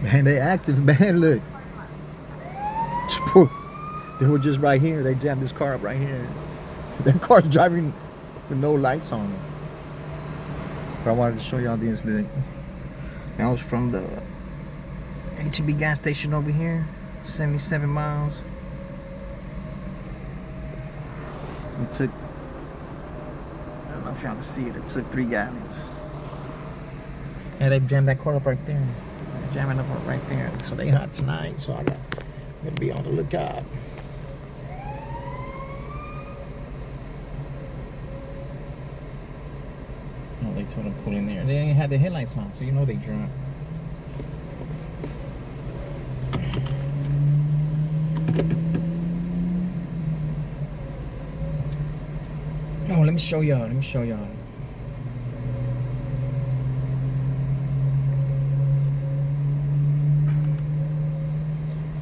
Man, they active, man. Look. They were just right here. They jammed this car up right here. That car's driving with no lights on it. But I wanted to show y'all this. Look. That was from the HEB gas station over here. 77 miles. It took, I don't know if y'all can see it, it took 3 gallons. Yeah, they jammed that car up right there. They're jamming up right there. So they hot tonight, so I gotta be on the lookout. Oh, they told them to pull in there. They ain't had the headlights on, so you know they drunk. Oh, let me show y'all. Let me show y'all.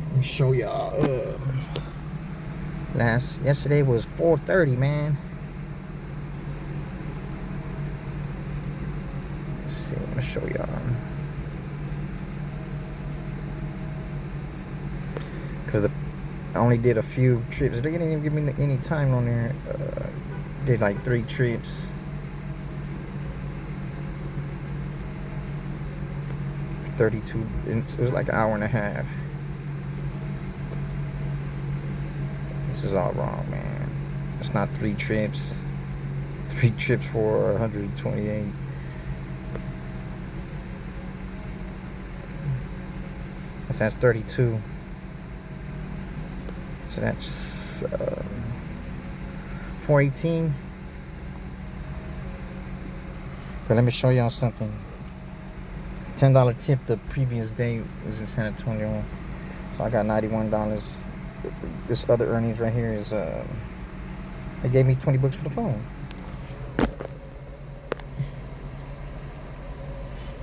Let me show y'all. Yesterday was 4:30, man. Let's see. I'm gonna show y'all. Cause I only did a few trips. They didn't even give me any time on there. Did like 3 trips. 32. It was like an hour and a half. This is all wrong, man. It's not 3 trips. 3 trips for 128. That's 32. So that's 418. But let me show y'all something. $10 tip the previous day was in San Antonio. So I got $91. This other earnings right here is they gave me 20 bucks for the phone.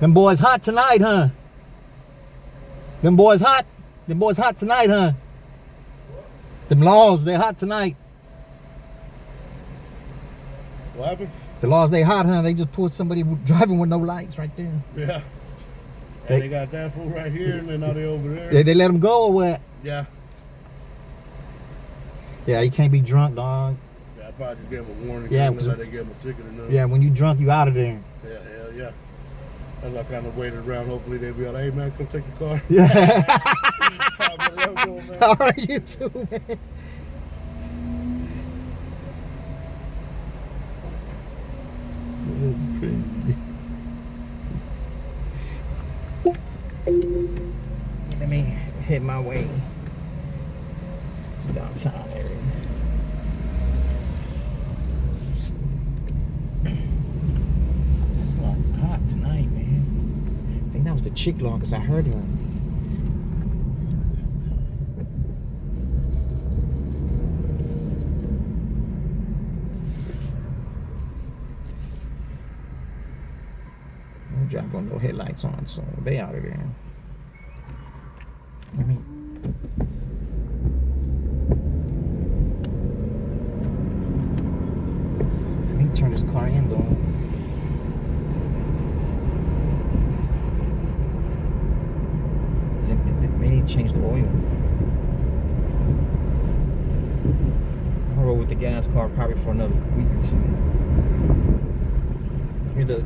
Them boys hot tonight, huh? Them boys hot. Them boys hot tonight, huh? Them laws, they hot tonight. What happened? The laws, they hot, huh? They just pulled somebody driving with no lights right there. Yeah. And they got that fool right here, and then now they over there. They let them go or what? Yeah. Yeah, you can't be drunk, dog. Yeah, I probably just gave them a warning. Yeah, like they gave them a ticket or nothing. Yeah, when you drunk, you out of there. Yeah, hell yeah. As I kind of waited around, hopefully they'll be like, hey man, come take the car. Yeah. Going, All right, you too, man. That's crazy. Let me hit my way to downtown area. Well, it's hot tonight, man. I think that was the chick law because I heard her. Drop on no headlights on, so they out of there. Let me turn this car in though. They need to change the oil. I'll roll with the gas car probably for another week or 2.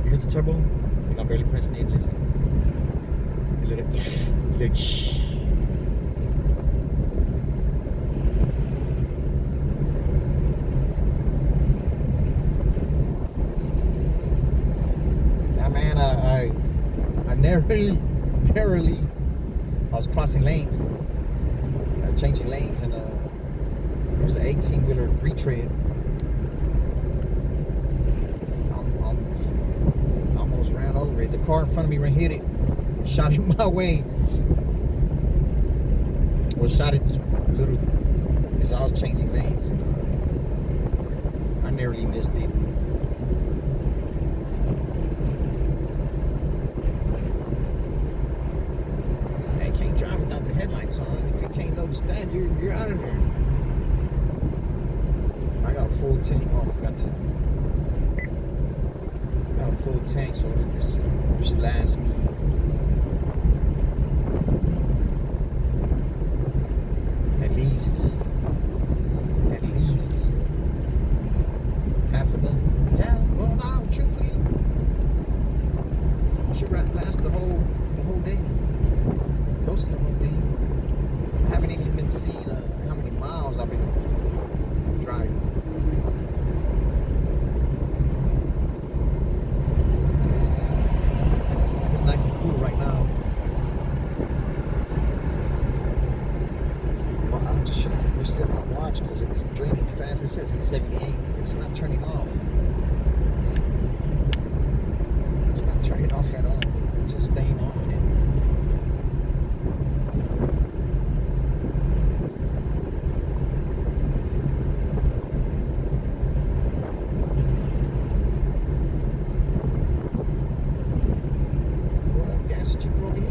Hear the turbo? I'm barely pressing it. Listen. A little shh. Now, man, I narrowly, I was crossing lanes, changing lanes, and there was an 18-wheeler retread. Ran over it. The car in front of me hit it, shot it my way. Well, shot it a little because I was changing lanes. I narrowly missed it. Man, you can't drive without the headlights on. If you can't notice that, you're out of there. I got a full tank. Oh, I forgot to. Got a full tank, so it should last me says it's 78. It's not turning off. It's not turning off at all. It's just staying on. Gas cheaper over here.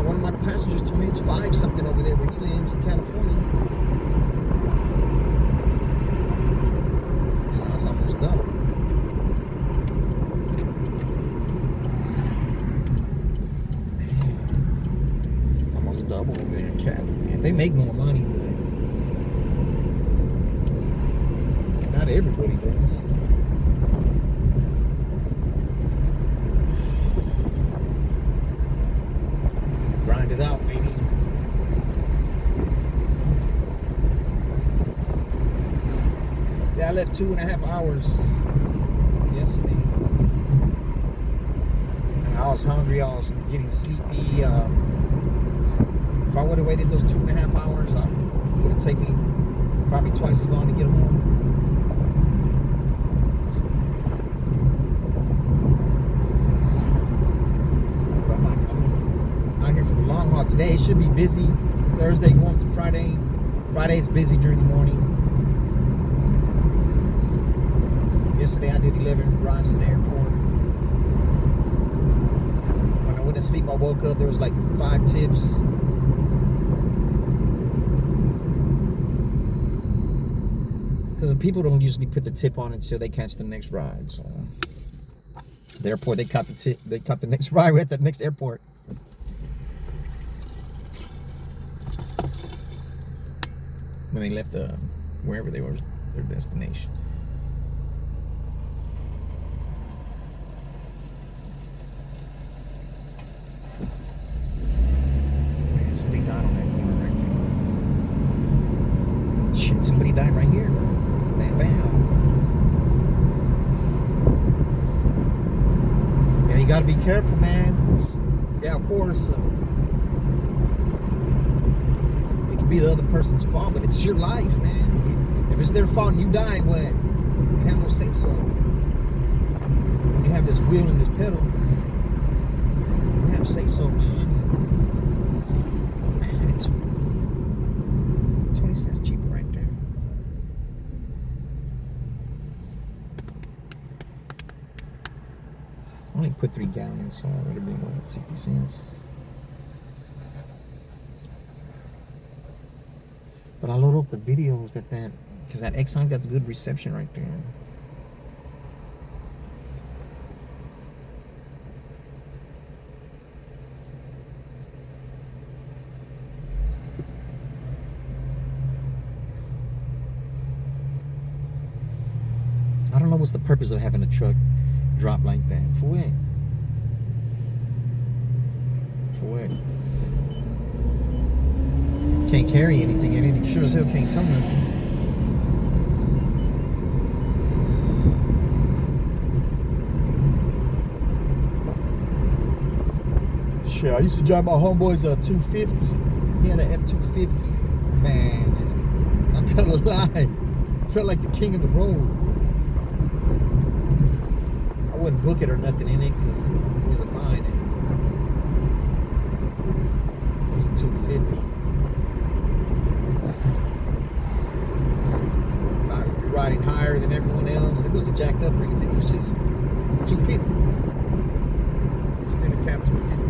One of my passengers told me it's 5 something over there where he lives in California. So that's almost double. Man, it's almost double over there in Cali, man. They make more money, but not everybody does. Grind it out, baby. Yeah, I left 2.5 hours yesterday. And I was hungry, I was getting sleepy. If I would have waited those 2.5 hours, it would have taken me probably twice as long to get home. Long haul today. It should be busy. Thursday going to Friday. Friday it's busy during the morning. Yesterday I did 11 rides to the airport. When I went to sleep, I woke up, there was like 5 tips. Because the people don't usually put the tip on until they catch the next ride. So the airport, they caught the tip. They caught the next ride at the next airport. When they left wherever they were, their destination. Man, somebody died on that corner right there. Shit, somebody died right here. Bam, bam. Yeah, you gotta be careful, man. Yeah, of course. Be the other person's fault, but it's your life, man. If it's their fault and you die, what? You have no say so. When you have this wheel and this pedal, you have say so, man. Man, it's 20 cents cheaper right there. I only put 3 gallons, so it would have been what, 60 cents. But I load up the videos at that, because that Exxon got good reception right there. I don't know what's the purpose of having a truck drop like that. For what? For what? Can't carry anything in it. It sure as hell can't tow nothing. Shit, I used to drive my homeboy's 250. He had an F-250. Man, I'm not gonna lie. Felt like the king of the road. I wouldn't book it or nothing in it because it wasn't mine. It was a 250. Riding higher than everyone else. It wasn't jacked up or anything. It was just 250. Extended cab 250.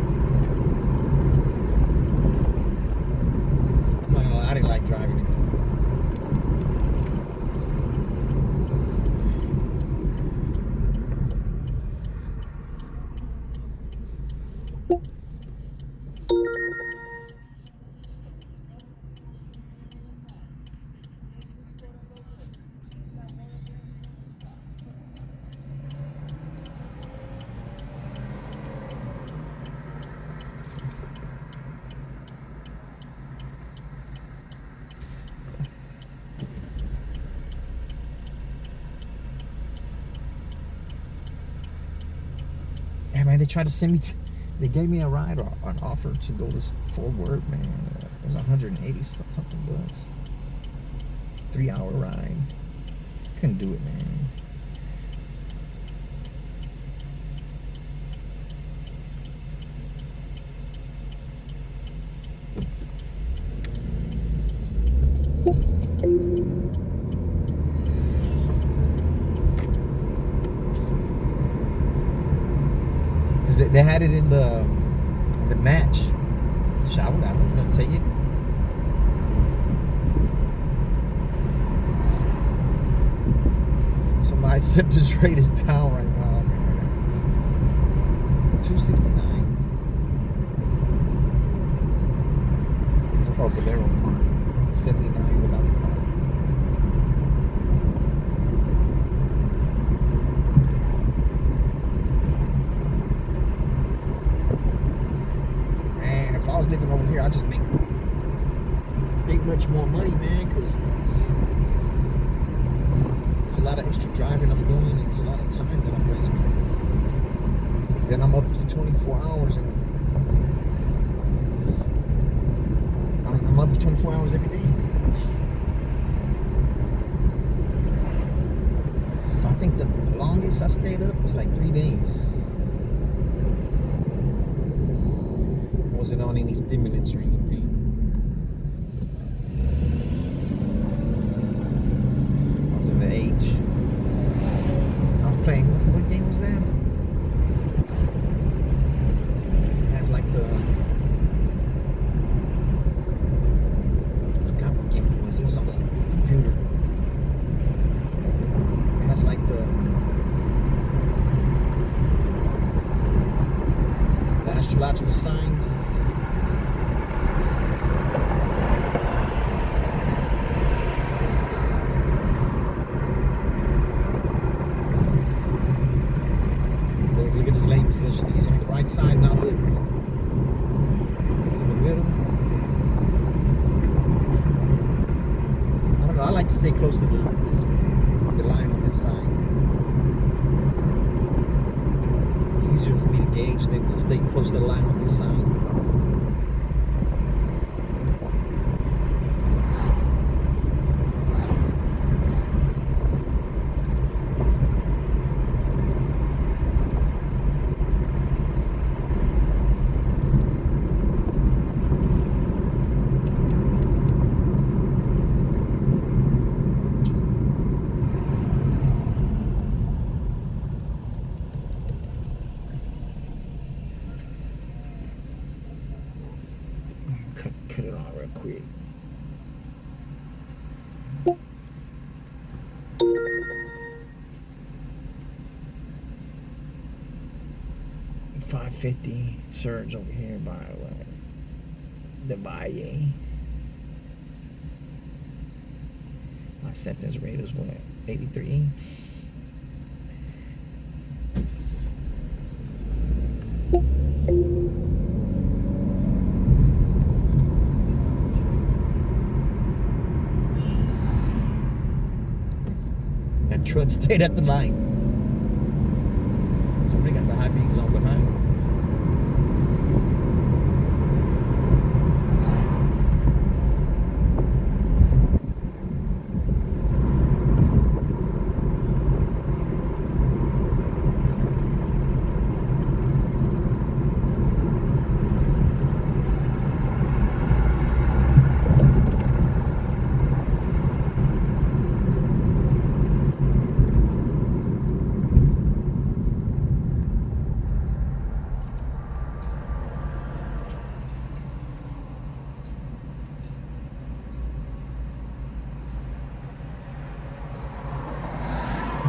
I'm not gonna lie, I didn't like driving it. Man, they tried to send me to They gave me a ride or an offer to go to Fort Worth, man. It was 180 something bucks. 3-hour ride. Couldn't do it, man. Cause they had it in the match. So I'm gonna take it. So my acceptance rate is down right now, man. 269. Oh, Valero Park. 79 without the car. Man, if I was living over here, I'd just make much more money, man, because it's a lot of extra driving I'm doing, and it's a lot of time that I'm wasting. Then I'm up to 24 hours, and I'm up to 24 hours every day. I think the longest I stayed up was like 3 days. Wasn't on any stimulants or anything. I was in the H. I was playing, what game was that? It has like the, I forgot what game it was. It was on the computer. It has like the astrological signs. Look at his lane position. He's on the right side now. Look, he's in the middle. I don't know. I like to stay close to the line on this side. It's easier for me to gauge than to stay close to the line on this side. Cut it off real quick. $550 surge over here by what? The Valle. My acceptance rate is what? 83. That truck stayed at the line. Somebody got the high beams on behind.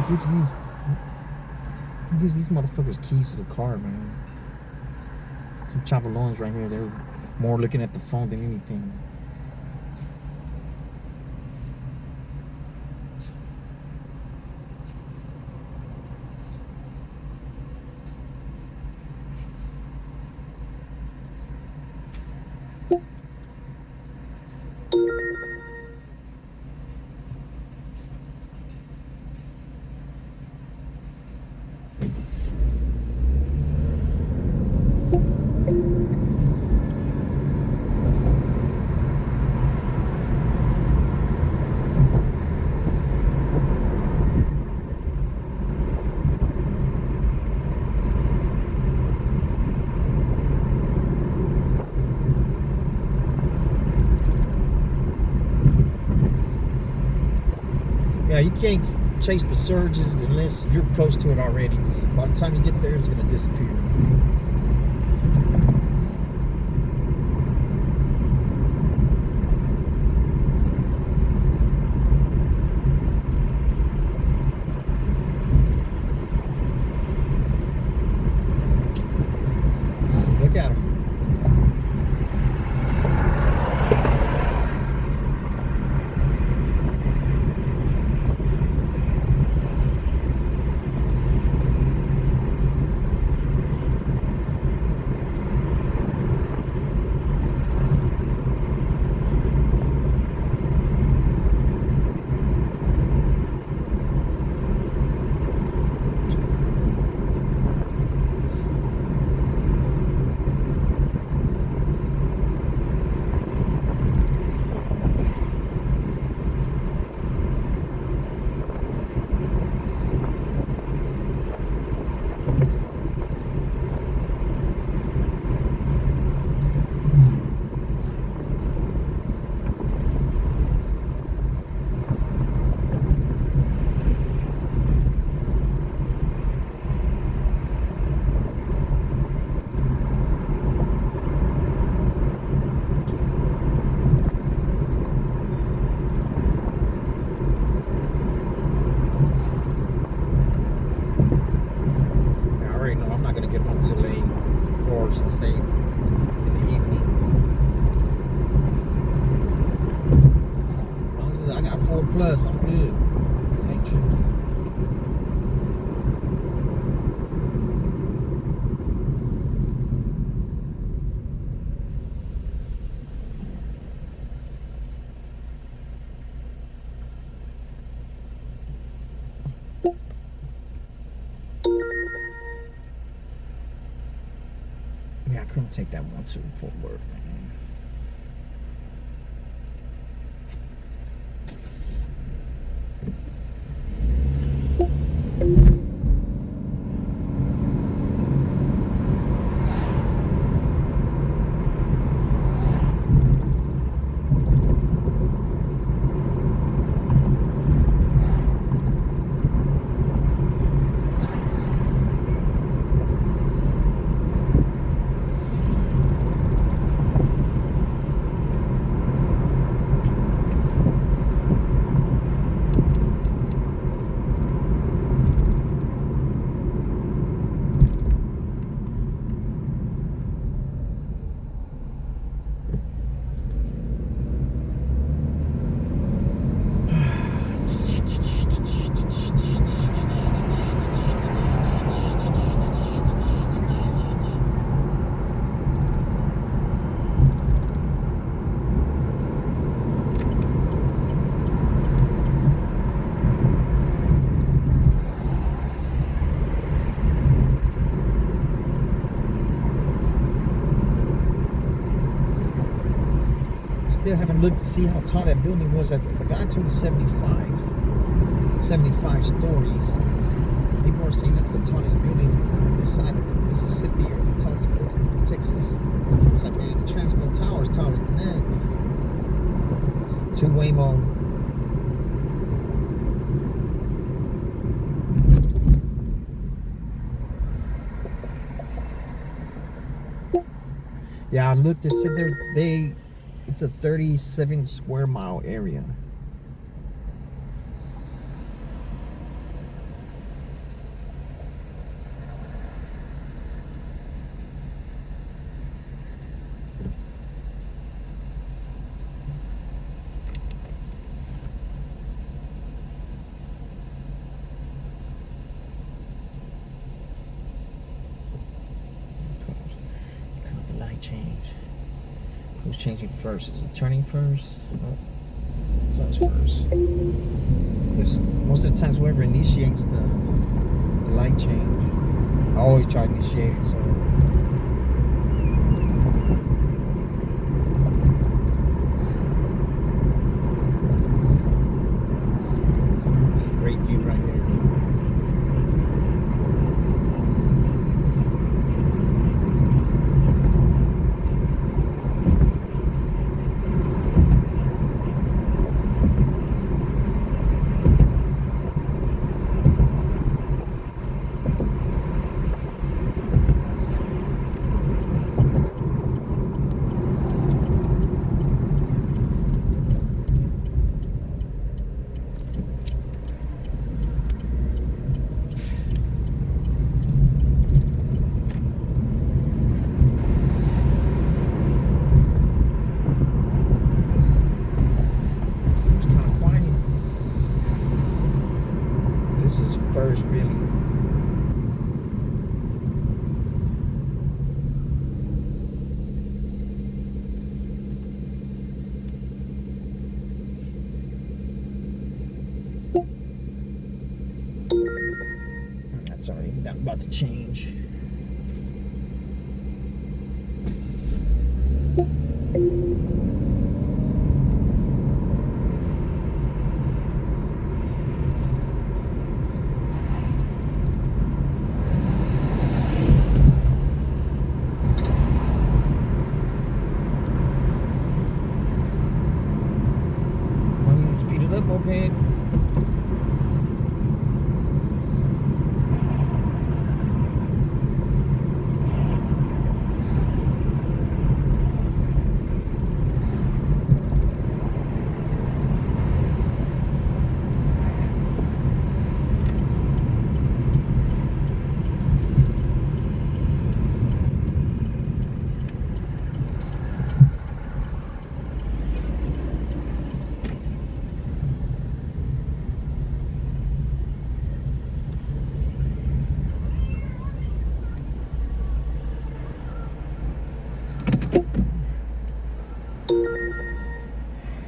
Who gives these motherfuckers keys to the car, man? Some chavalones right here. They're more looking at the phone than anything. you can't chase the surges unless you're close to it already. 'Cause by the time you get there, it's gonna disappear. Look at him. Say in the evening. As long as I got 4+, I'm good. I ain't tripping. Yeah, I couldn't take that one to Fort Worth, man. Still haven't looked to see how tall that building was. The guy told me 75 stories. People are saying that's the tallest building on this side of Mississippi, or the tallest building in Texas. It's like, man, the Transco Tower is taller than that. To Waymo. Yeah, I looked. They said it's a 37 square mile area. The light change. Who's changing first? Is it turning first? Oh, so it's first. Because most of the times, whoever initiates the light change, I always try to initiate it. So it's a great view right here. really. That's already about to change. I need to speed it up, moped.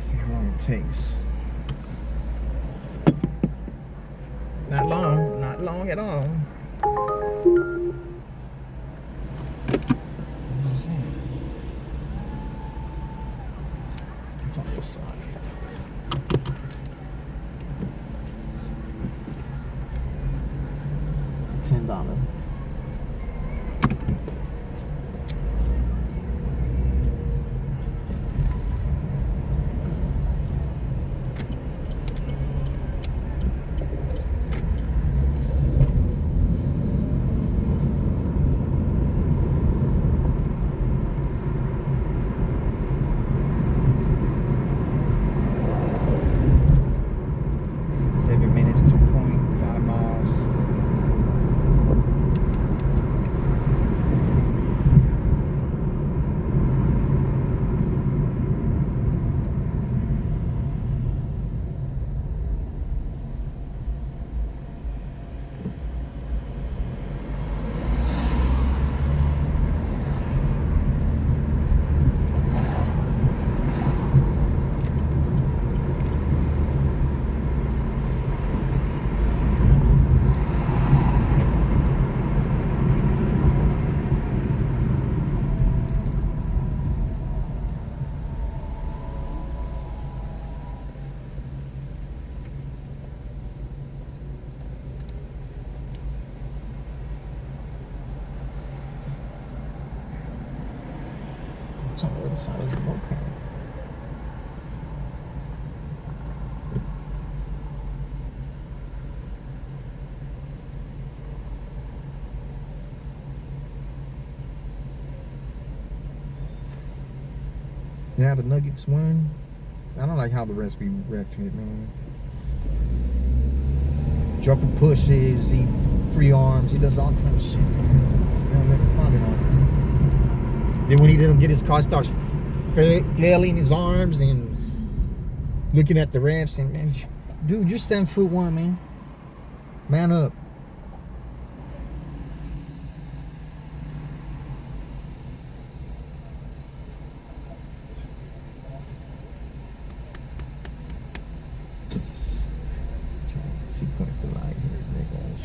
See how long it takes. Not long at all. It's on this side. It's $10. It's on the other side of the moped. Yeah, the Nuggets won. I don't like how the refs be reffing it, man. Joker pushes, he free arms, he does all kind of shit. They'll never find it on him. Then when he didn't get his car, starts flailing his arms and looking at the refs. And man, dude, you're 7'1", man. Man up. Sequence the light here. There it goes.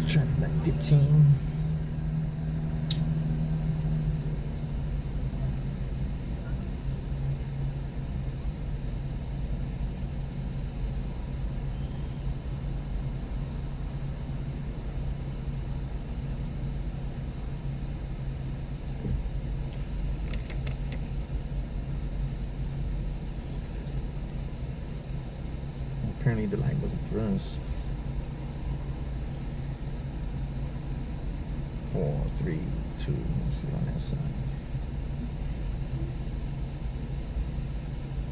Traffic light 15. Apparently the light wasn't for us. 4, 3, 2. Let's see on that side.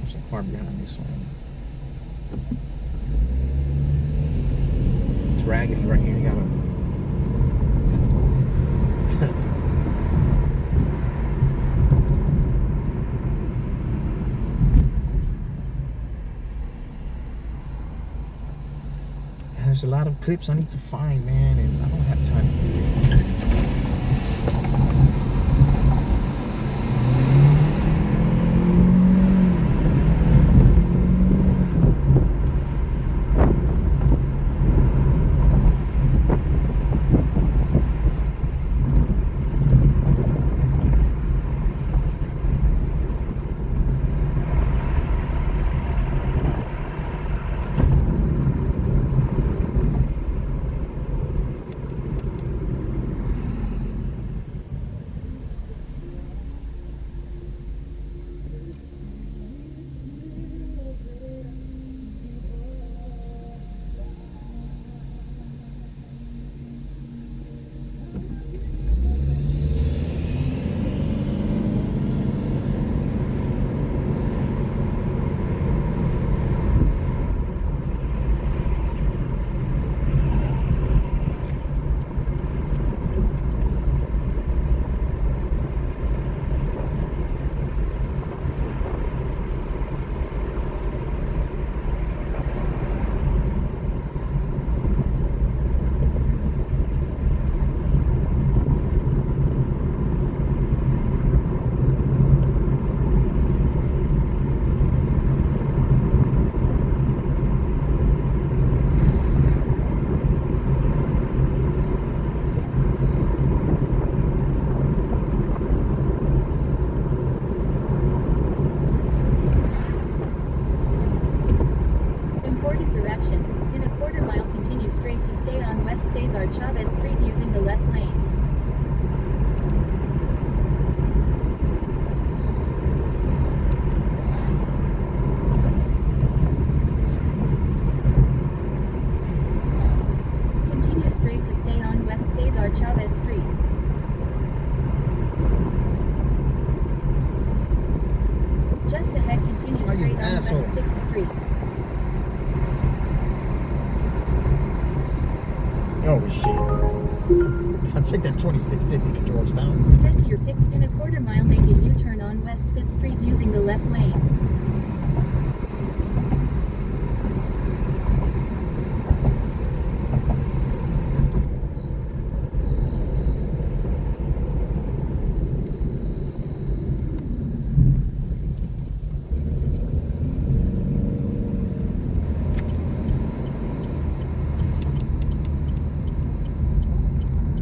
There's a car behind this one. right here. You gotta. There's a lot of clips I need to find, man, and I don't have time to do it. In a quarter mile, continue straight to stay on West Cesar Chavez Street using the left lane. Continue straight to stay on West Cesar Chavez Street. Just ahead, continue straight on West 6th Street. Oh shit. I'll take that 2650 to Georgetown. Head to your pick. In a quarter mile, make a U-turn on West 5th Street using the left lane.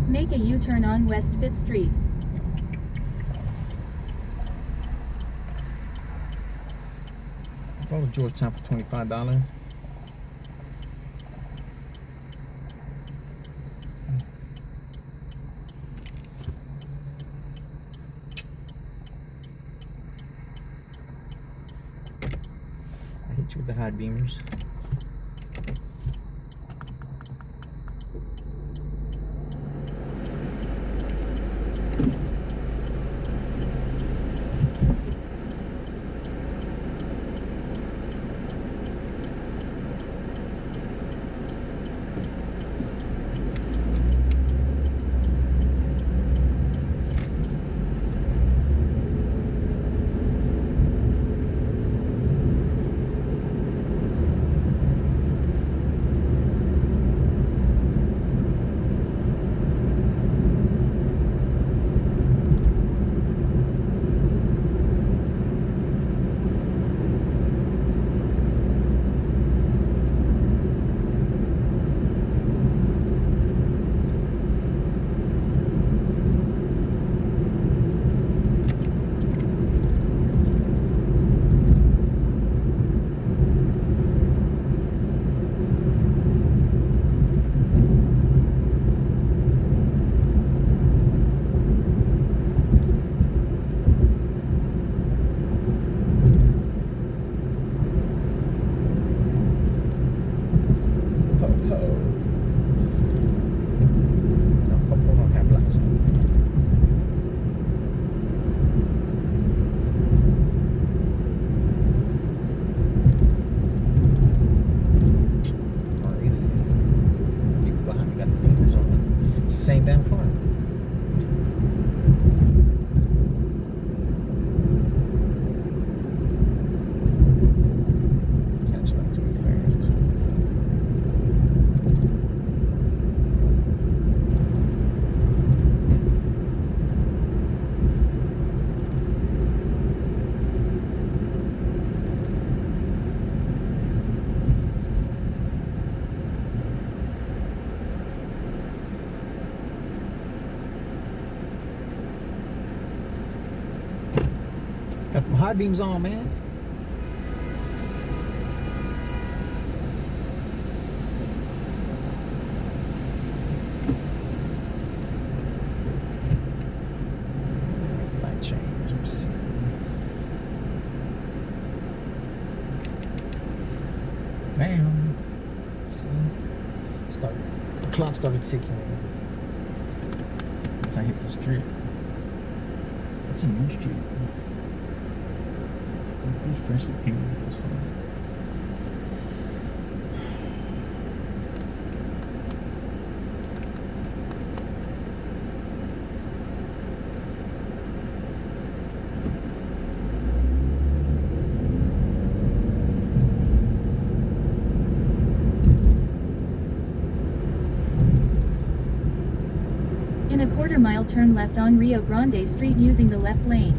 Make a U-turn on West 5th Street. Go to Georgetown for $25. I hit you with the high beamers. high beams on, man. Light change. Let's see. Bam. See? The clock started ticking. As I hit the street. That's a new street. Who's freshly painted or something? In a quarter-mile, turn left on Rio Grande Street using the left lane.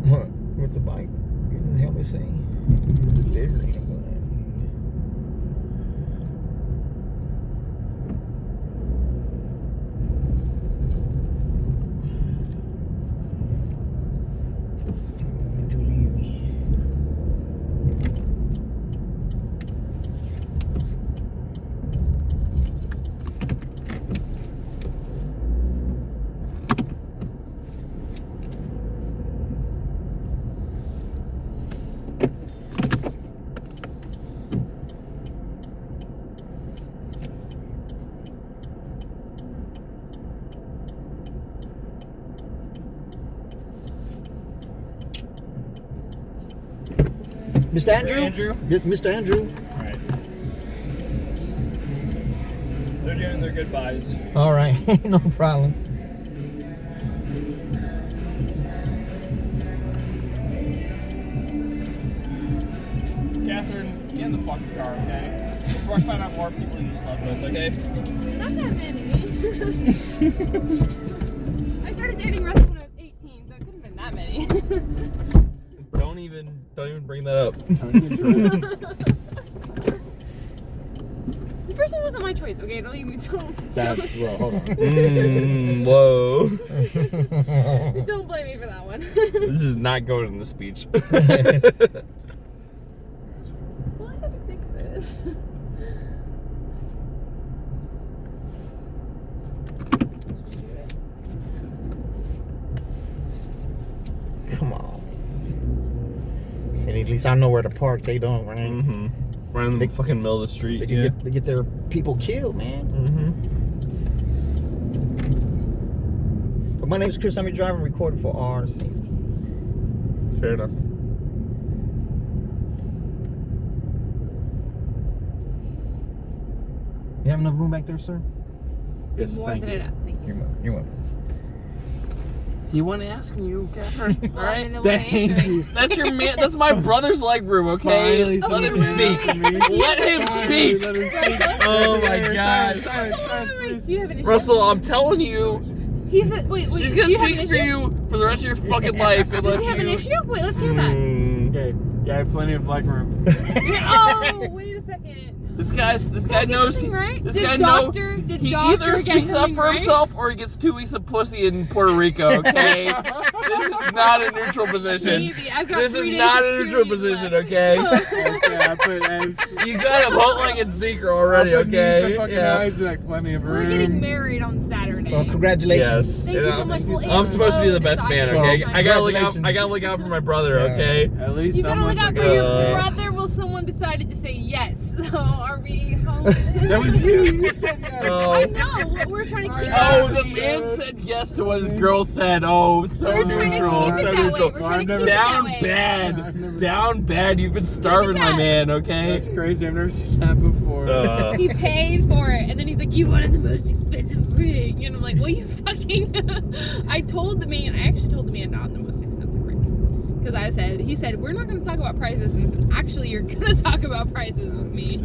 What? With the bike? What does the helmet say? Delivery. Mr. Andrew? Mr. Andrew? Alright. They're doing their goodbyes. All right, no problem. Catherine, get in the fucking car, okay? Before I find out more people you slept with, okay? Not that many. I started dating Russell when I was 18, so it couldn't have been that many. Don't even bring that up. The first one wasn't my choice, okay? Don't even That's well, hold on. Whoa. don't blame me for that one. This is not going in the speech. Well, I had to fix this. Come on. See, at least I know where to park. They don't, right? Mm-hmm. Right in the fucking middle of the street. They can get their people killed, man. Mm-hmm. But my name's Chris. I'm your driver and recording for our safety. Fair enough. You have enough room back there, sir? Yes, More thank than you. enough. Thank you. You're welcome. He wasn't asking you, Catherine. Well, Alright? I'm the one answering. That's your man. That's my brother's leg room, okay? Finally, Let him someone speak. said that to me. Let him speak. Let him speak. Oh my god. Wait, do you have an issue? Russell, I'm telling you, He said, wait, she's do gonna you have an speak issue? for you for the rest of your fucking life Does unless he have an you. issue? Wait, let's hear that. Okay. Yeah, I have plenty of leg room. Oh, wait a second. This guy Did knows. something right? This Did guy doctor, knows. did He doctor either get speaks up something for right? himself or he gets 2 weeks of pussy in Puerto Rico. Okay, this is not a neutral position. Maybe. I've got This 3 is days not of a neutral period position, left, okay? so- Okay, I put as. You got him hooked like in secret already. I put knees Okay, to fucking yeah. eyes, like plenty of room. We're getting married on Saturday. Well, congratulations. Yes. Thank you so much. We'll I'm supposed to be the best man. Okay, Well, I gotta look out. congratulations. I gotta look out for my brother. Yeah. Okay. At least You gotta look someone's out for like, your Uh, brother. Well, someone decided to say yes. So, are we home? That was you. You said yes. I know. We're trying to keep it Oh, that the way. man said yes to what his girl said. Oh, so We're trying to neutral. keep it So that way. neutral. We're trying to I've keep it that Down way. bad. Down bad. You've been starving, my that. man, okay? That's crazy. I've never seen that before. He paid for it, and then he's like, "You wanted the most expensive ring," and I'm like, "Well, you fucking." I actually told the man not the most expensive ring, because he said, "We're not going to talk about prices." And he said, "Actually, you're going to talk about prices with me."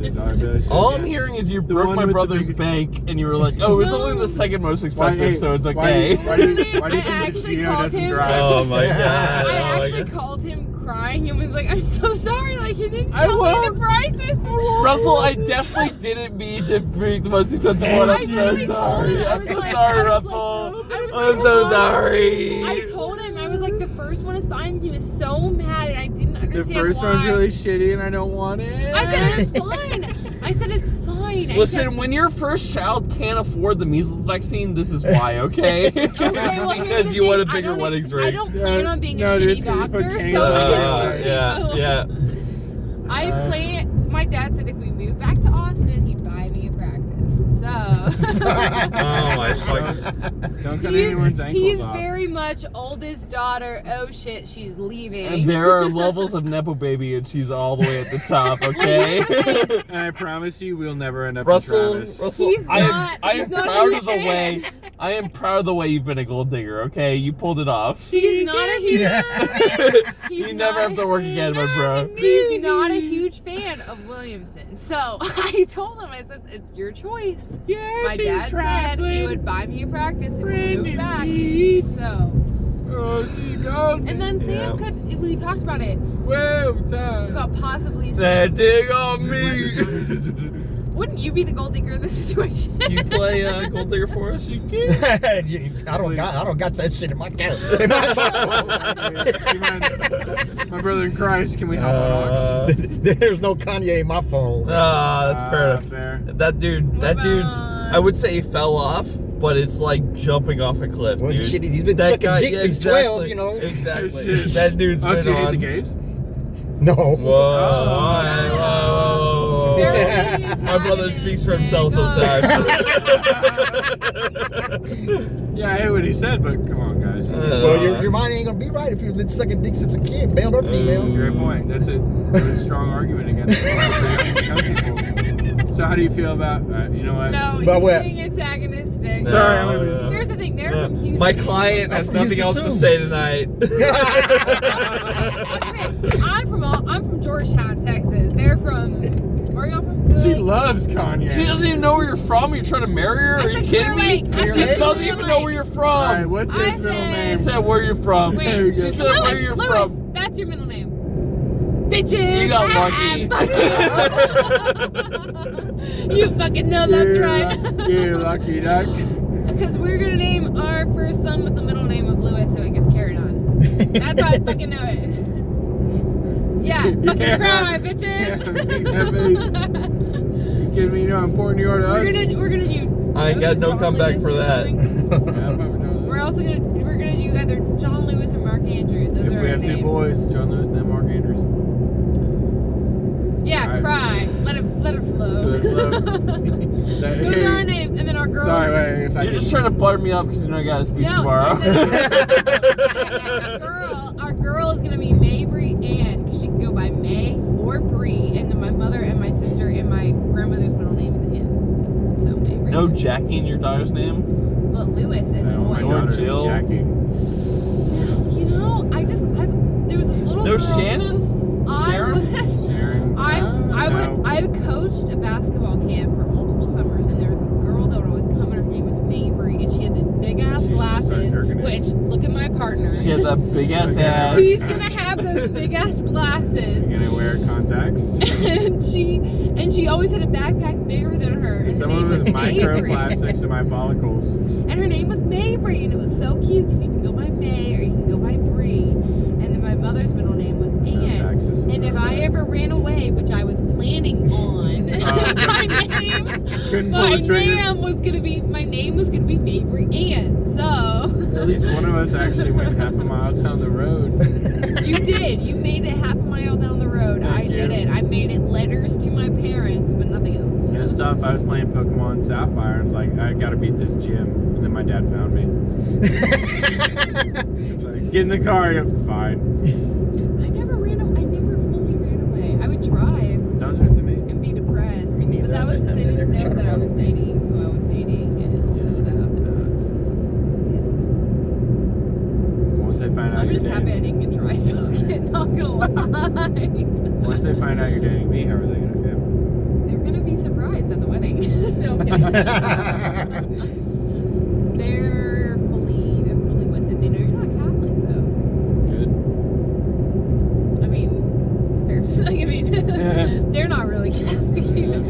All I'm hearing is you broke one my with the brother's biggest- bank, and you were like, "Oh, it's only the second most expensive, so it's okay." Why do you I think actually Gio called doesn't him. drive? Oh my god! I Oh my actually God. called him crying and was like, "I'm so sorry, like he didn't I tell me won't. the prices." Russell, I definitely didn't mean to bring the most expensive one. I I'm so literally sorry. told him, I I'm was so like- sorry, I was like, Russell. I I'm so sorry. I told him, I was like, the first one is fine. He was so mad, and I didn't The understand first why. one's really shitty, and I don't want it. I said it's fine. I said it's fine. I Listen, said, when your first child can't afford the measles vaccine, this is why, okay? okay, It's well, here's because the you want a thing, I bigger don't wedding I ring. don't plan on being No, a dude, shitty it's gonna be doctor, cocaine. so Yeah. I plan. My dad said if we move back to Austin, he'd buy me a practice. So. Oh my fucking. Don't cut anyone's ankles He's off. very much oldest daughter. Oh shit, she's leaving. There are levels of Nepo baby, and she's all the way at the top, okay? And I promise you, we'll never end up Russell, in Travis. He's I am not- he's not proud a of the way. man. I am proud of the way you've been a gold digger, okay? You pulled it off. He's not a huge. He's You never not have to work again, my bro. He's not a huge fan of Williamson. So I told him, I said, it's your choice. Yeah, My dad said he would buy me a practice if we moved back. So, Oh, she gone. and then Sam we talked about it, Whoa, time. about possibly. That dig on me. Wouldn't you be the gold digger in this situation? You play gold digger for us? I don't got that shit in my car. In my phone. My brother in Christ, can we hop on Ox? There's no Kanye in my phone. That's fair enough. Fair. That dude's, I would say he fell off, but it's like jumping off a cliff, Well, dude. shit, he's been That sucking guy, dick yeah, since exactly, 12, you know. Exactly. Shit. That dude's Oh, been so you hate on. the gays? No. Whoa. They're Whoa. really My brother antagonists, speaks for man. himself Go. sometimes. Yeah, I hate what he said, but come on, guys. Well, your mind ain't gonna be right if you've been sucking dick since a kid, male or female. That's a great point. That's a really strong argument against young people. So how do you feel about, you know what? No, But he's what? being antagonistic. Sorry, I'm gonna be- Here's the thing, they're from Houston. My client has I'm from nothing else to Houston, say tonight. Okay, I'm from Georgetown, Texas. They're from. Where are y'all from? She loves Kanye. She doesn't even know where you're from. You're trying to marry her? I Are you said kidding me? Clear Lake. I She said doesn't Clear even know Lake. where you're Alright, from. what's I his middle said- name? She said where you're from. Wait, There you She go. said where you're Louis, from. that's your middle name. Bitches. You got lucky. You fucking know that's right. You lucky duck. Because we're gonna name our first son with the middle name of Lewis, so it gets carried on. That's how I fucking know it. Yeah, fucking Yeah. cry, Yeah, bitches. make that face. You kidding me? You know how important you are to us? We're gonna do. I ain't got no John comeback Lewis for or that. something. Yeah, Papa John We're Lewis. also gonna do either John Lewis or Mark Andrews. Those If are we our have names. two boys, John Lewis and then Mark Andrews. Yeah, Alright. cry. Let it flow. Let it flow. Those are our names, and then our girls. Sorry, wait, if I You're can- just trying to butter me up because you know I got a speech tomorrow. Our girl is gonna be Mabry Ann because she can go by May or Bree, and then my mother and my sister and my grandmother's middle name is Ann. So Mabry. No Jackie in your daughter's name? But Lewis I and don't boys. my daughter, Jill. Jackie. You know, there was this little No girl. Shannon? Sharon? Sharon. I coached a basketball camp for multiple summers, and there was this girl that would always come, and her name was Mabry, and she had these big ass She's glasses. jerking it. Which, look at my partner. She had that big ass Big ass. ass. He's gonna have those big ass glasses. You gonna wear contacts? and she always had a backpack bigger than her. And her Someone name with was Mabry. microplastics in my follicles. And her name was Mabry, and it was so cute because you can go by May or you can go by Bree. And then my mother's middle name was Ann. taxes. And if I ever ran away, which I was planning on, my name, Couldn't pull the trigger. my name was gonna be Mabry Ann. So At least one of us actually went half a mile down the road. you did. You made it half a mile down the road. Thank I you. did it. I made it letters to my parents, but nothing else. tough. I was playing Pokemon Sapphire and I was like, I gotta beat this gym. And then my dad found me. It's like, get in the car. Fine. I never fully ran away. I would drive Don't do it to me. and be depressed. Me neither. But that was because they I didn't never know tried that I to was run. dating who I was dating and stuff. Once they find out I'm you're just happy I dating, didn't get dry socket, not gonna lie. once they find out you're dating me, how are they gonna feel? They're gonna be surprised at the wedding. No, I'm kidding. They're fully with it. They know you're not Catholic though. Good. I mean, they're not really Catholic either.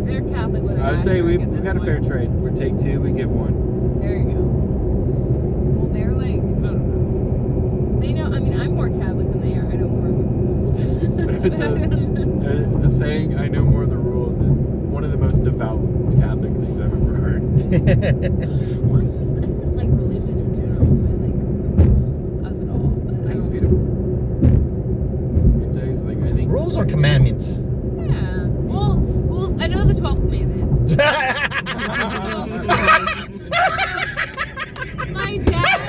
They're Catholic with an I would say asterisk we've at this got a fair point. trade. We take two, we give one. There you go. Well, they're like, I don't know. They know. I mean, I'm more Catholic than they are. I know more of the rules. The saying, I know more of the rules, is one of the most devout Catholic things I've ever heard. Well, I just like religion in general, so I like the rules of it all. But I It's don't- beautiful. It's like, I think. Rules or commandments? Yeah. Well, I know the 12 commandments. My dad.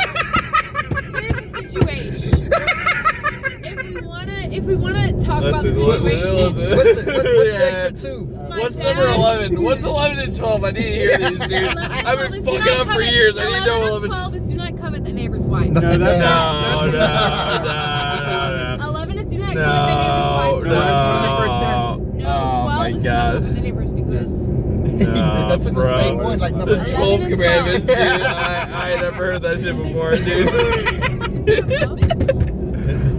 Here's the situation. If we wanna talk about the situation. What's the extra two? My What's dad- number 11? What's 11 and 12? I need to hear these, dude. 11 I've been is do fucking not up for covet- years. I need to know 11 11. and 12 is do not covet the neighbor's wife. No, that's No, that's- no. 11 is do not covet the neighbor's wife. 12 is do not first No. No, Oh 12 my is do not God. covet the neighbor's goods. No, That's in the bro. same one, like number The 8. 12 and commandments, 12. dude. I ain't never heard that shit before, dude.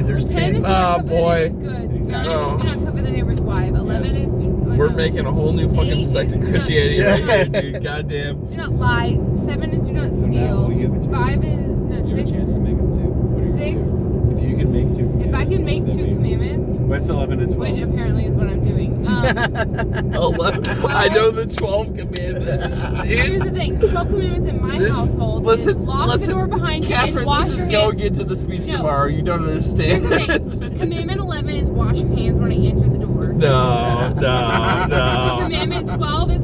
There's 10 is do 10. not Oh, covet boy. the neighbor's goods. 9 Oh. is do not covet the neighbor's wife. 11 is do We're making a whole new fucking 8 sect is of do not- Christianity right here, dude. Goddamn. Do not lie. 7 is do not So now steal. you have a chance. 5 is no You have a 6. chance to make them two. What are you 6. gonna do? If you can make two. If I can make then 2 maybe. commandments, What's 11 and 12? which apparently is what I'm doing. 11. I know the 12 commandments, Here's the dude. thing: 12 commandments in my household is Listen, lock listen. the door behind you and Catherine, wash this is your go hands. get to the speech No. tomorrow. You don't Here's understand. the thing: Commandment 11 is wash your hands when I enter the door. No. Commandment 12 is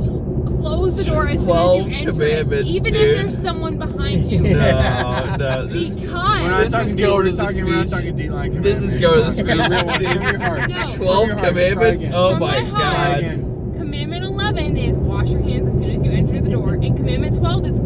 close the door as soon as 12 you enter it, commandments, even dude. if there's someone behind you. No. This, Because We're not This talking is D- going we're to the talking- We're not speech. talking D-line This is commandments. go to the speech. Real one. From your heart. No. 12 commandments? Oh From my my heart. Try god. again. Commandment 11 is wash your hands as soon as you enter the door, and Commandment 12 is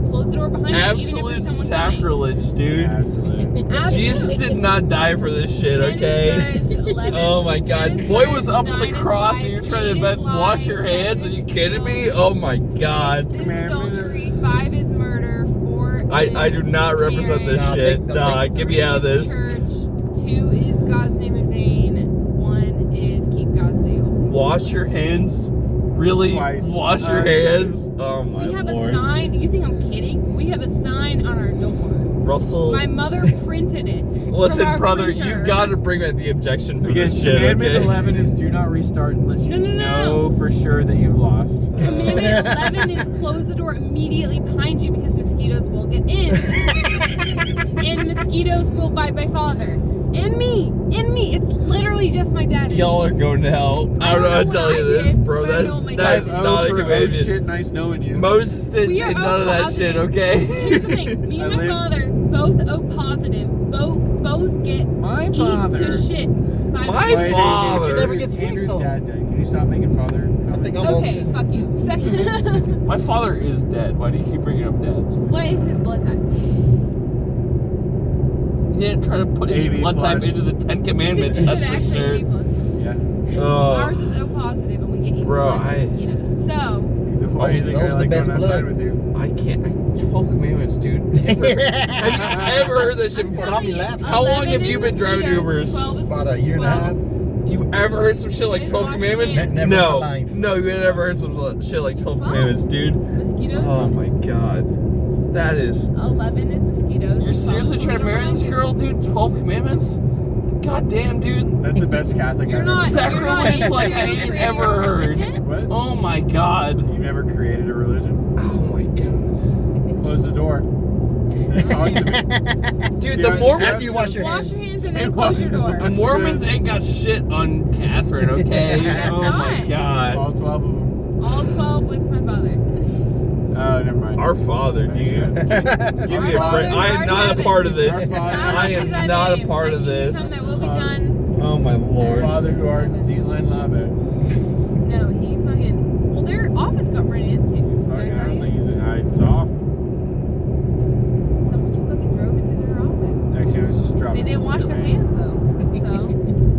close the door behind you. even if Absolute there's someone behind. sacrilege, dude. Absolutely. Jesus did not die for this shit, 10 okay? is good, 11 Oh my 10 god. is Boy good, was up with 9 the is cross lies, and you're trying 8 to is bet wash lies, your 7 hands. Are is you kidding me? steal, Oh my god. 6 is Commandment. adultery, 5 is murder, 4 is I do not represent this Nah, shit. think- Nah, think- get me out of 3 is this. church, 2 is God's name in vain, 1 is keep God's day holy. Wash your hands? Really? Twice. Wash your hands? Oh my We have lord. a sign. You think I'm kidding? We have a sign on our door. Russell, My mother printed it. from listen, our brother, printer. you gotta bring back the objection for Again, this shit, commandment okay? 11 is do not restart unless you No. know for sure that you've lost. Commandment 11 is close the door immediately behind you because mosquitoes will get in. And mosquitoes will bite my father. And me. It's literally just my dad. and Y'all me. are going to hell. I don't know how to what tell I you this, did, bro. but I know what my That's dad Oh, not a for, oh commandment. shit, nice knowing you. Most states We say are none of that shit, O-positive. okay? Here's the thing. Me and I my live- father both O positive. Both get My eat father. to shit. by My myself. father. You never get sick, Andrew's though. dad died. Can you stop making father I think comments? I'm Okay, on fuck you. Second. My father is dead. Why do you keep bringing up dads? What is his blood type? He didn't try to put his AB blood type plus. into the 10 Commandments, Is it that's for actually sure. AB plus? Yeah. Ours Oh, is O positive, and we get eaten Bro, by I- mosquitoes. So Why do you think I Those the like best going outside blood. with you? I can't. 12 Commandments, dude. Have you ever heard that shit You before? saw me laugh. How long 11 have you is been driving mosquitoes, Ubers? 12 is About a year and a 12. half. You ever heard some shit like It's 12 watching Commandments? hands. Never in No. my life. No, you never heard some shit like 12 Fuck. Commandments, dude. Mosquitoes. Oh my god. That is. 11 is mosquitoes. You're seriously 12 trying to marry this girl, dude? 12 Commandments? God damn, dude. That's the best Catholic You're I've not. ever You're not Sacrilege into like I ain't creating ever your heard. religion? What? Oh my god. You've never created a religion? Oh my god. Close the door. Talk to me. Dude, See, the I- Mormons. After you wash your Wash hands. your hands and then close your door. The Mormons ain't got shit on Catherine, okay? That's Oh my not. god. All 12 of them. All 12 with my father. Oh, never mind. Our Father, dude. Give me a Father break. who I am art not in a part of heaven. this. Our Father. I am not a part of Thy kingdom this. That will be done. Oh my Our lord. Father who art in D-Line Labo. No, he fucking. Well, their office got run into. He's fucking, I don't right? think he's. I saw. Someone fucking drove into their office. Actually, it was just dropping. They didn't wash their hands though, so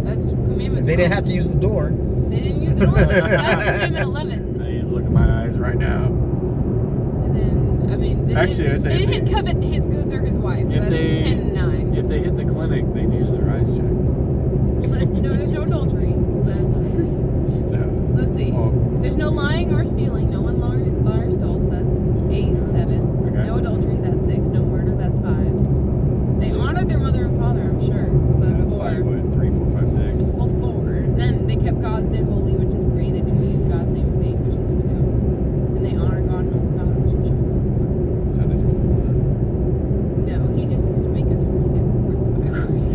that's commandment. They didn't 12. have to use the door. They didn't use the door. That's commandment 11. I need to look at my eyes right now. And then I mean, they Actually, I didn't, say they if didn't covet his goods or his wife. So if that's they- 10 and 9. If they hit the clinic, they needed their eyes checked. Well, that's no, there's no adultery. So that's No. let's see. Oh, There's no lying or stealing. No one lied or stole. That's 8 and 7. Okay. No adultery. That's 6. No murder. That's 5. They honored their mother and father. I'm sure. So that's 4. like what? 3, 4, 5, 6. Well, 4. And then they kept God's name holy, which is 3. They didn't use God's name in vain, which is 2. And they honor God and only God, which I'm sure. Sunday school. No, he just used to make us read it forwards and backwards.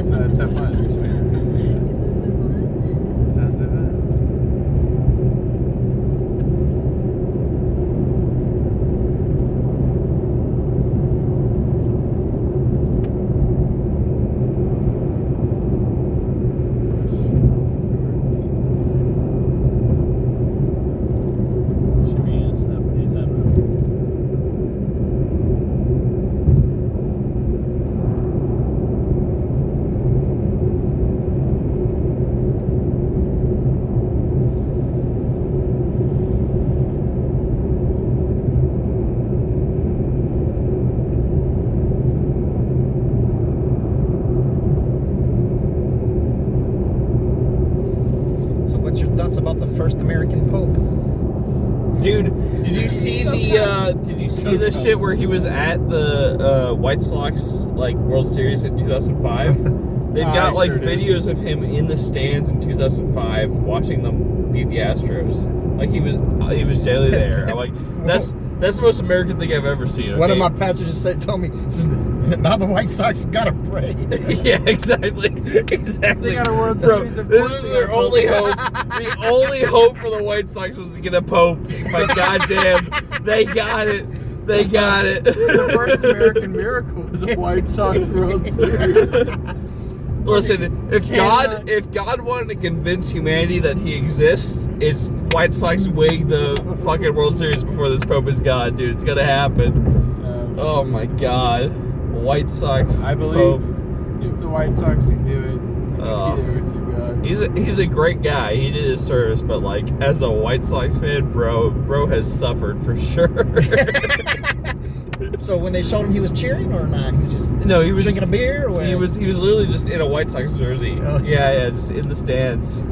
So it's so fun. Isn't it so fun? Sounds so fun. Should be in stuff. So, what's your thoughts about the first American Pope? Dude, did you see the shit where he was at the White Sox like World Series in 2005? They've got I like sure did. videos of him in the stands in 2005 watching them beat the Astros. Like he was daily there. I'm like, that's the most American thing I've ever seen. One of okay? my pastors just told me, says, now the White Sox gotta pray. Yeah, exactly. They got a World Bro, Series, of this course was they their got only Pope. hope. The only hope for the White Sox was to get a Pope. But goddamn, they got it. They got it. The first American miracle was a White Sox World Series. Listen, if God wanted to convince humanity that he exists, it's White Sox winning the fucking World Series before this Pope is gone, dude. It's gonna happen. Oh my God, White Sox. I believe Pope. if the White Sox can do it, Oh. neither is the God. He's a great guy. He did his service, but like as a White Sox fan, bro has suffered for sure. So when they showed him, he was cheering or not? He was just No, he was drinking a beer. Or what? He was literally just in a White Sox jersey. Oh. Yeah, just in the stands.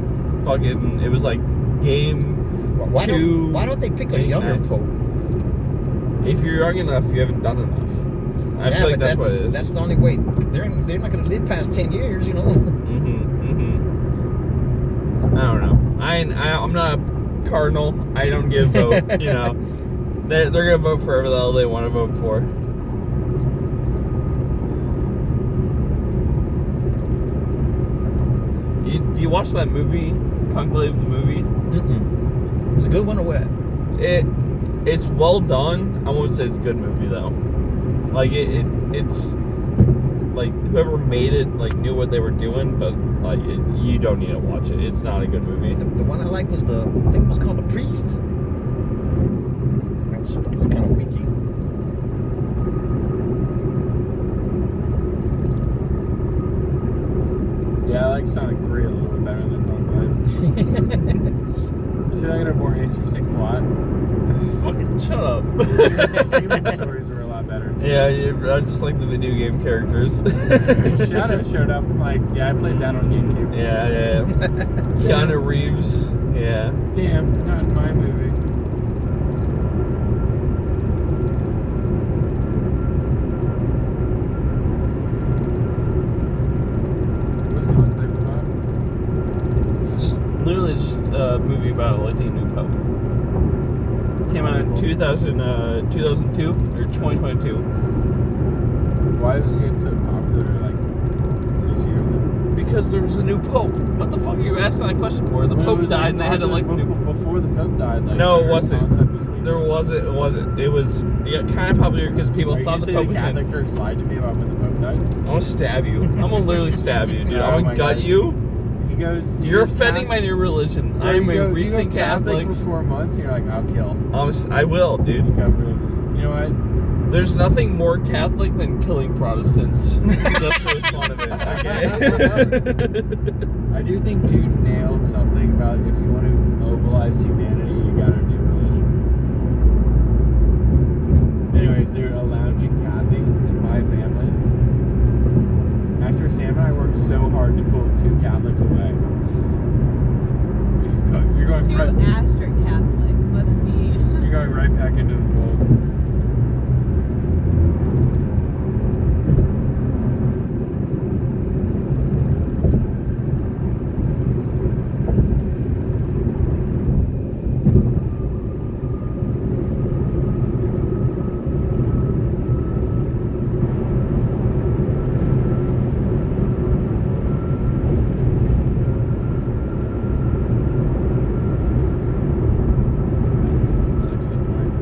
Fucking, it was like game Why 2. why don't they pick a game younger 9. Pope? If you're young enough, you haven't done enough. I feel like that's what it is. That's the only way. They're not going to live past 10 years, you know. I don't know. I'm not a cardinal. I don't give vote. You know, they're gonna vote for whoever the hell they want to vote for. You watch that movie, Conclave the movie? Mm-mm. It's a good one or what? It's well done. I wouldn't say it's a good movie though. Like it's like whoever made it like knew what they were doing, but like you don't need to watch it. It's not a good movie. The one I liked was I think it was called The Priest. It was kind of wiki. Yeah, I like Sonic 3 a little bit better than Conclave. I feel like it had a more interesting plot. Fucking shut up. Human stories were a lot better. Too. Yeah, I just like the video game characters. Shadow showed up. I'm like, yeah, I played that on GameCube. Yeah. Keanu Reeves. Yeah. Damn, not in my movie. What's Conclave about? Just literally just a movie about electing a new pope. Came out in 2002 or 2022. Why did it get so popular like this year? because there was a new pope. What the fuck are you asking that question for? The Well, it pope was died and they had to like before the Pope died. Like, No, it their wasn't. concept was weak. There wasn't. It wasn't. It was. It got kind of popular because people Are you thought gonna the say pope the was Catholic dead. Church lied to me about when the Pope died? I'm gonna stab you. I'm gonna literally stab you, dude. Oh I'm my gonna gut gosh. you. He goes. he You're goes offending my Catholic- new religion. Or I'm you a go- recent you go Catholic. for 4 months. And you're like, I'll kill. I will, dude. Go for this. You know what? There's nothing more Catholic than killing Protestants. That's really fun of it. Okay. I do think dude nailed something about if you want to mobilize humanity, you gotta do religion. Anyways, they're a lounging Kathy in my family. After Sam and I worked so hard to pull 2 Catholics away. You're going Two right, asterisk Catholics. Let's be. you're going right back into the fold. That's an excellent point.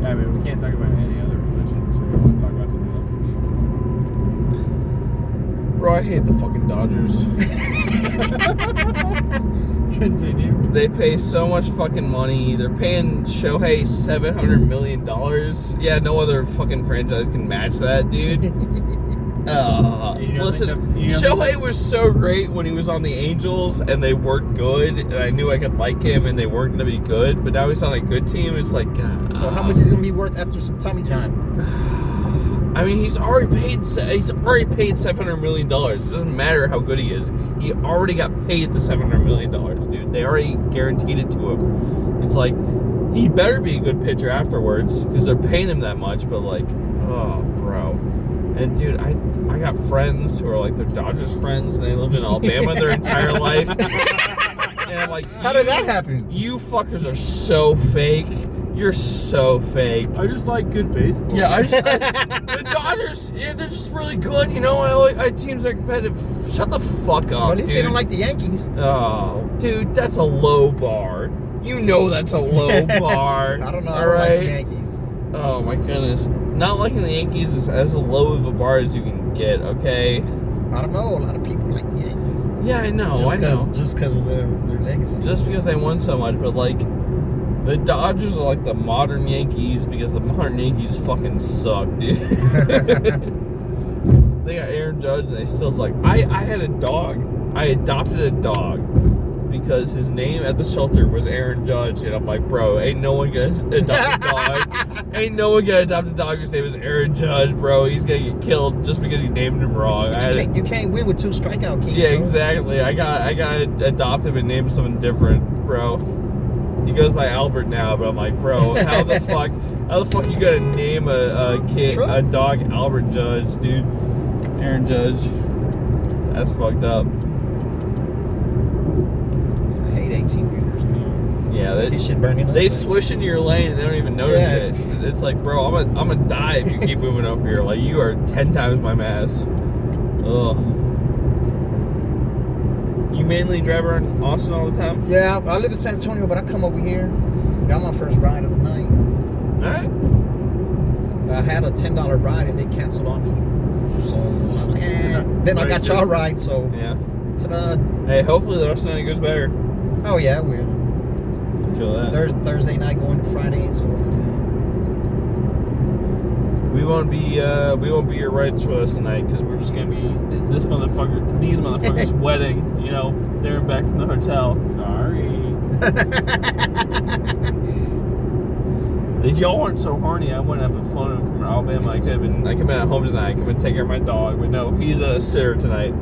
Yeah, I mean, we can't talk about any other religion, so we want to talk about something Bro, I hate the fucking Dodgers. else. Continue. They pay so much fucking money. They're paying Shohei $700 million. Yeah, no other fucking franchise can match that, dude. You don't Listen, think that- you don't Shohei was so great when he was on the Angels and they weren't good, and I knew I could like him and they weren't going to be good, but now he's on a good team. It's like, God. So how much is gonna be worth after some Tommy John? I mean, he's already paid $700 million. It doesn't matter how good he is. He already got paid the $700 million, dude. They already guaranteed it to him. It's like, he better be a good pitcher afterwards because they're paying him that much. But like, oh, bro. And dude, I got friends who are like they're Dodgers friends and they lived in Alabama their entire life. And I'm like, How did that happen? You fuckers are so fake. You're so fake. I just like good baseball. Yeah, the Dodgers, yeah, they're just really good, you know. I teams are competitive. Shut the fuck up, Well, at least dude. they don't like the Yankees. Oh, dude, that's a low bar. You know that's a low bar. I don't know. I All don't like the right. Yankees. Oh my goodness. Not liking the Yankees is as low of a bar as you can get. Okay. I don't know. A lot of people like the Yankees. Yeah, I know. I know. Just because of their legacy. Just because they won so much, but like. The Dodgers are like the modern Yankees because the modern Yankees fucking suck, dude. They got Aaron Judge and they still like. I had a dog. I adopted a dog because his name at the shelter was Aaron Judge, and I'm like, bro, ain't no one gonna adopt a dog. Ain't no one gonna adopt a dog whose name is Aaron Judge, bro. He's gonna get killed just because you named him wrong. You can't win with 2 strikeout kings. Yeah, bro. exactly. I gotta adopt him and name something different, bro. He goes by Albert now, but I'm like, bro, how the fuck you gonna name a dog Albert Judge, dude? Aaron Judge. That's fucked up. I hate 18-wheelers, man. Yeah, This shit burning up. they swish into your lane and they don't even notice Yeah. it. It's like, bro, I'm gonna die if you keep moving over here. Like, you are 10 times my mass. Ugh. You mainly drive around Austin all the time? Yeah, I live in San Antonio, but I come over here. Got my first ride of the night. Alright. I had a $10 ride and they canceled on me. So I'm like, then I got your ride, so Yeah. ta-da. Hey, hopefully the rest of the night goes better. Oh yeah, we will. I feel that. Thursday night going to Friday, so it's good. We won't be your rights for us tonight because we're just gonna be these motherfuckers' wedding. You know, they're back from the hotel. Sorry. If y'all weren't so horny, I wouldn't have flown in from Alabama. I could have been at home tonight. I could have been taking care of my dog. But no, he's a sitter tonight.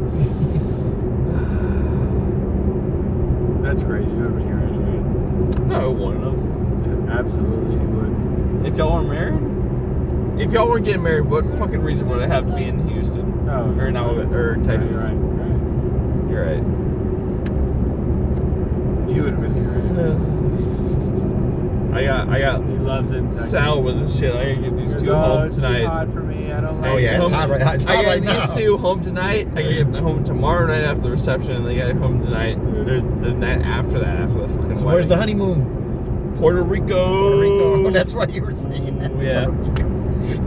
That's crazy. You would have been here anyways. No, it wouldn't have. Absolutely, you would. If y'all weren't married? If y'all weren't getting married, what fucking reason would I have to be in Houston? Oh, Or now, or Texas? Right, right. You're right. You would have been here. I got He loves it. in Texas. Sal with this shit. I gotta get these He two goes, home it's tonight. Too hot for me. I don't like Oh yeah, it's Home- hot right, it's I hot got right these now. two home tonight. I get home tomorrow night after the reception, and they got home tonight. Or the night after that, after the fucking So wedding. where's the honeymoon? Puerto Rico. Puerto Rico. Oh, that's what you were saying. That. Yeah.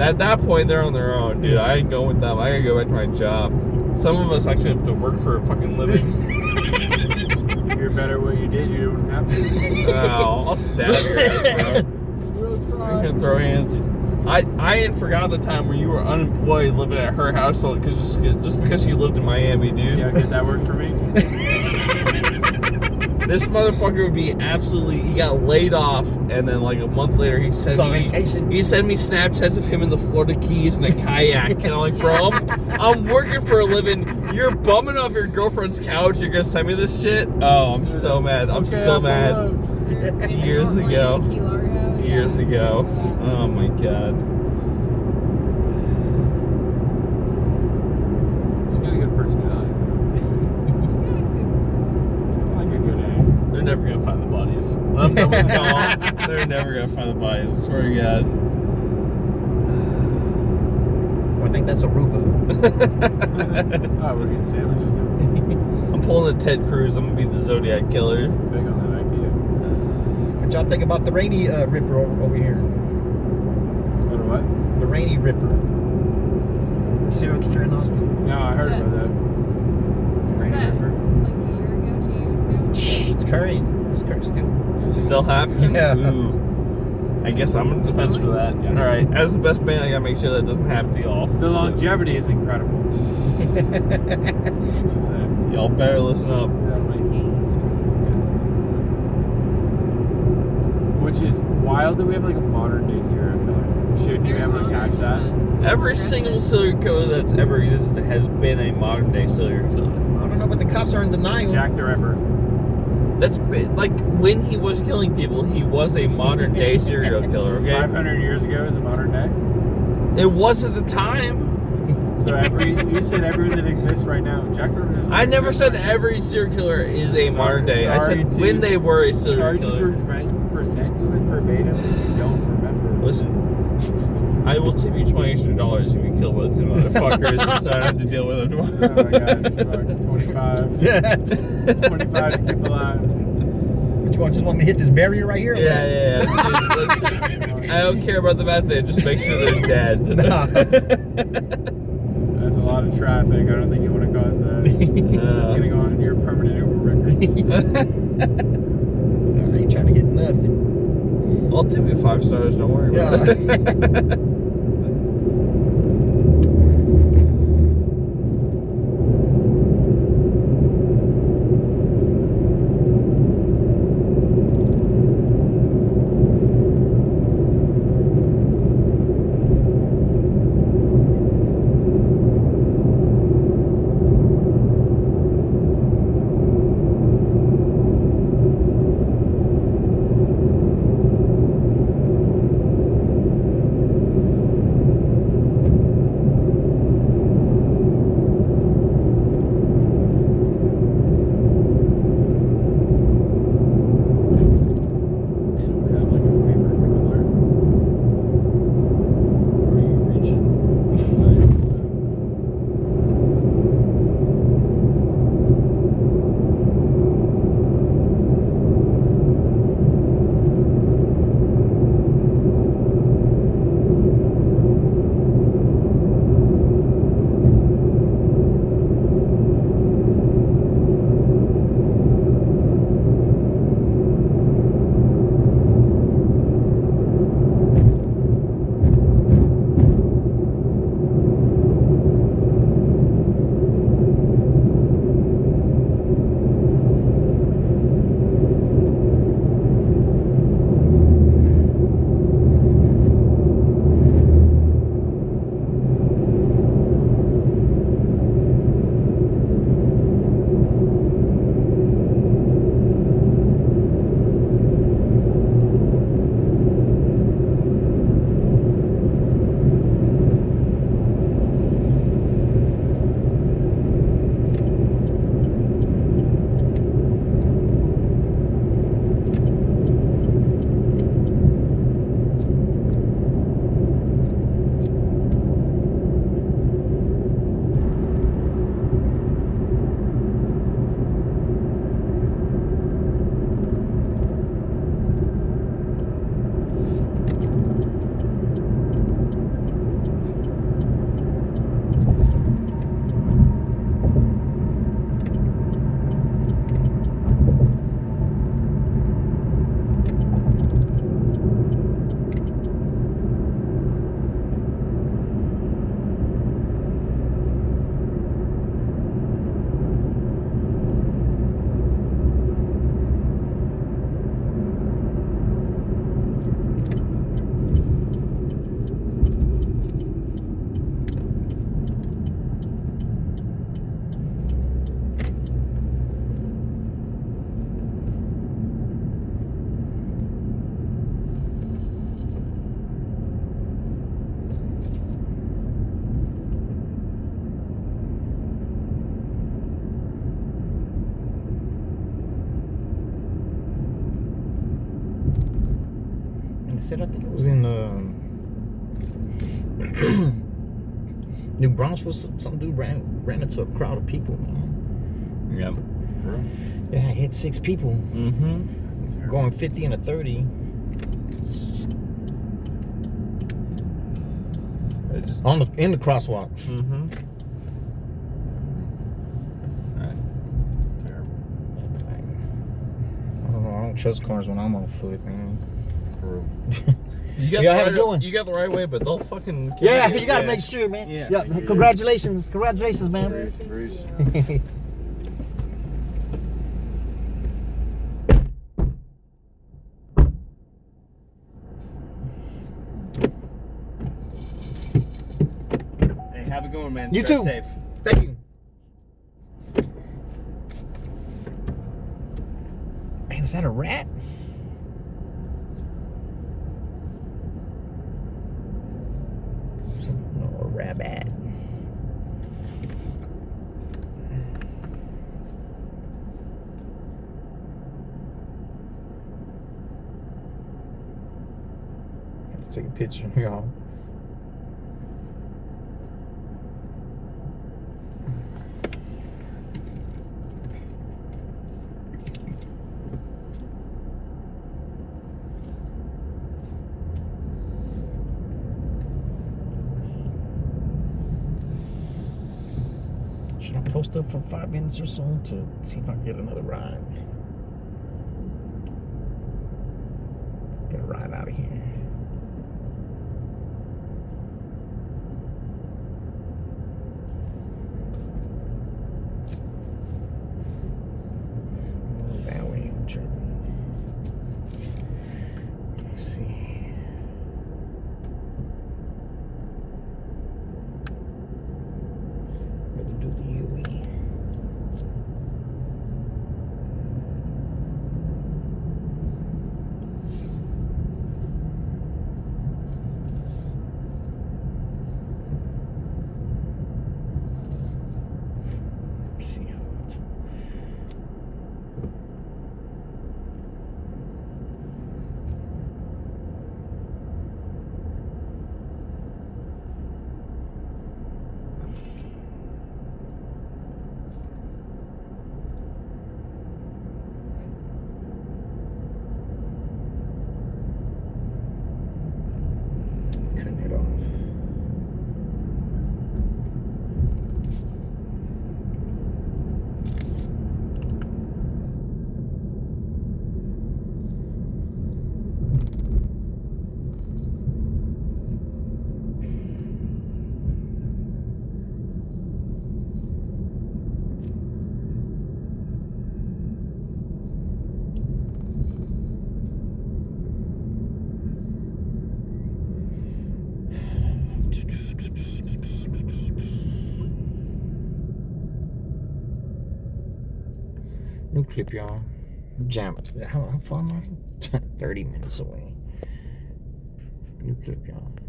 At that point, they're on their own, dude. I ain't going with them. I gotta go back to my job. Some of us actually have to work for a fucking living. If you're better at what you did, you don't have to. Oh, I'll stab your ass, bro. I'm gonna throw hands. I ain't forgot the time where you were unemployed living at her household just because she lived in Miami, dude. See how good that worked for me? This motherfucker would be absolutely. He got laid off, and then like a month later, he sent He's on me. vacation. He sent me Snapchats of him in the Florida Keys in a kayak, and I'm like, bro, I'm working for a living. You're bumming off your girlfriend's couch. You're gonna send me this shit? Oh, I'm so mad. I'm Okay, still I'll mad. pull up. Years ago. Years ago. Oh my god. She's got a good personality. Like a good egg. They're never gonna find the bodies. I'm done with y'all. They're never gonna find the bodies. I swear to God. I think that's Aruba. Oh, we're getting sandwiches now. I'm pulling the Ted Cruz. I'm gonna be the Zodiac Killer. Big on that IKEA. What y'all think about the Rainy Ripper over here? What a what? The Rainy Ripper. The serial killer in Austin. No, I heard about that. Rainy That- River. Like a year ago, 2 years ago. It's current. It's current still. Still happening? Yeah. Ooh. I guess I'm in defense for that. Yeah. All right. As the best man, I gotta make sure that doesn't happen to y'all. The So, longevity is incredible. So, y'all better listen up. which is wild that we have like a modern day serial killer. Shouldn't you be able to catch that? Every single serial killer that's ever existed has been a modern day serial killer. I don't know, but the cops are in denial. Jack the Ripper. That's like when he was killing people, he was a modern day serial killer. Okay, 500 years ago is a modern day. it was at the time. So you said everyone that exists right now. Jack the Ripper. I never said every serial killer is a modern day. I sorry said to- when they were a serial Sorry killer. to present you with verbatim if you don't remember. Listen, I will tip you $20 extra if you kill both them motherfuckers, so I don't have to deal with them Oh tomorrow. my god, fuck, 25. Yeah. 25 to keep alive. What you want? Just want me to hit this barrier right here? or Yeah, what? yeah, yeah. I don't care about the method. Just make sure they're dead. Nah. That's a lot of traffic. I don't think you want to cause that. It's gonna go on your permanent Uber record. I ain't trying to hit nothing. I'll tip you 5 stars. Don't worry about it. Yeah. said, I think it was in New Braunfels. Some dude ran into a crowd of people, man. Yep. Yeah, I hit 6 people. Mm-hmm. Going 50 and a 30. In the crosswalk. Mm-hmm. It's terrible. I don't trust cars when I'm on foot, man. For real. You got Yeah, the how right, you doing? You got the right way, but they'll fucking. Yeah, you gotta make sure, man. Yeah. Yeah, congratulations, man. Bruce. Hey, have a good one, man. You Drive too. Safe. Thank you. Man, is that a rat? No, a rabbit. Have to take a picture, y'all. Should I post up for 5 minutes or so to see if I can get another ride? Get a ride out of here. Oh, that way I'm tripping. Let's see. Rather do the UE. Let's see how it's. Cutting it off. New clip, y'all. Jam. How far am I? 30 minutes away. New clip, y'all.